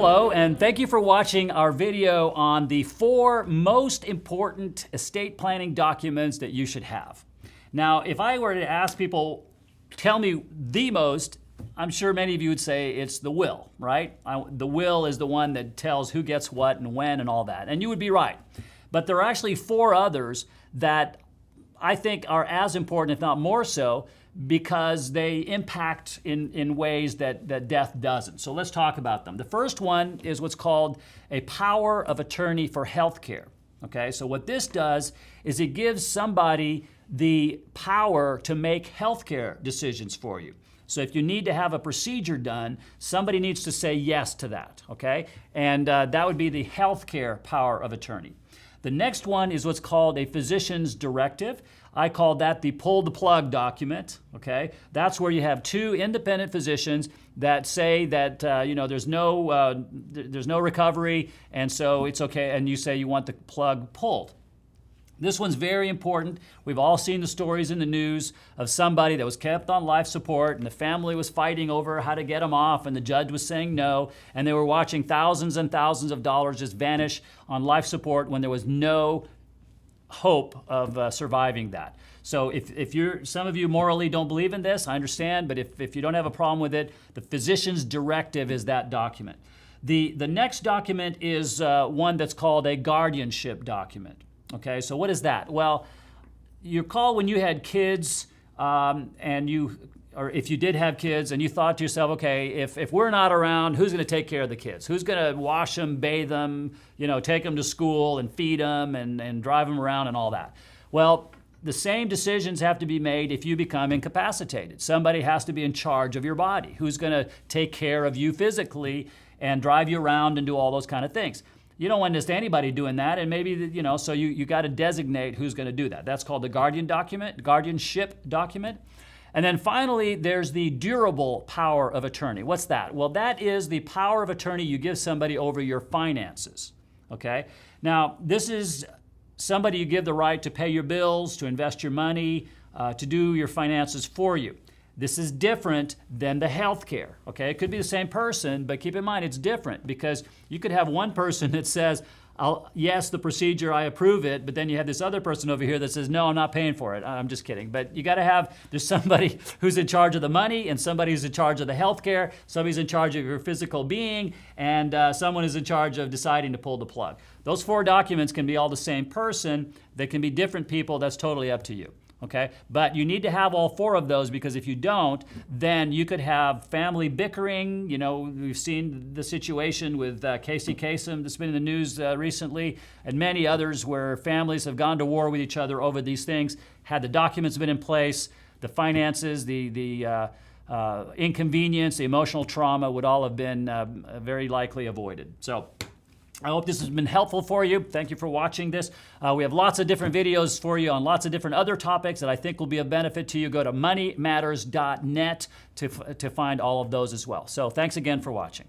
Hello, and thank you for watching our video on the 4 most important estate planning documents that you should have. Now, if I were to ask people, tell me the most, I'm sure many of you would say it's the will, right? The will is the one that tells who gets what and when and all that, and you would be right. But there are actually 4 others that I think are as important, if not more so, because they impact in ways that death doesn't. So let's talk about them. The first one is what's called a power of attorney for healthcare. Okay, so what this does is it gives somebody the power to make healthcare decisions for you. So if you need to have a procedure done, somebody needs to say yes to that, okay? And that would be the healthcare power of attorney. The next one is what's called a physician's directive. I call that the pull the plug document, okay? That's where you have 2 independent physicians that say that there's no recovery, and so it's okay, and you say you want the plug pulled. This one's very important. We've all seen the stories in the news of somebody that was kept on life support and the family was fighting over how to get them off and the judge was saying no, and they were watching thousands and thousands of dollars just vanish on life support when there was no hope of surviving that. So if some of you morally don't believe in this, I understand, but if you don't have a problem with it, the physician's directive is that document. The next document is one that's called a guardianship document. Okay, so what is that? Well, you recall when you had kids or if you did have kids and you thought to yourself, okay, if we're not around, who's going to take care of the kids? Who's going to wash them, bathe them, take them to school and feed them and drive them around and all that? Well, the same decisions have to be made if you become incapacitated. Somebody has to be in charge of your body. Who's going to take care of you physically and drive you around and do all those kind of things? You don't want just anybody doing that, and maybe, so you got to designate who's going to do that. That's called the guardianship document. And then finally, there's the durable power of attorney. What's that? Well, that is the power of attorney you give somebody over your finances, okay? Now, this is somebody you give the right to pay your bills, to invest your money, to do your finances for you. This is different than the healthcare, okay? It could be the same person, but keep in mind it's different because you could have one person that says, yes, the procedure, I approve it, but then you have this other person over here that says, no, I'm not paying for it. I'm just kidding. But you got to have, there's somebody who's in charge of the money and somebody who's in charge of the healthcare, somebody's in charge of your physical being, and someone is in charge of deciding to pull the plug. Those 4 documents can be all the same person. They can be different people. That's totally up to you. Okay, but you need to have all 4 of those because if you don't, then you could have family bickering. We've seen the situation with Casey Kasem that's been in the news recently, and many others where families have gone to war with each other over these things. Had the documents been in place, the finances, the inconvenience, the emotional trauma would all have been very likely avoided. So I hope this has been helpful for you. Thank you for watching this. We have lots of different videos for you on lots of different other topics that I think will be of benefit to you. Go to moneymatters.net to find all of those as well. So thanks again for watching.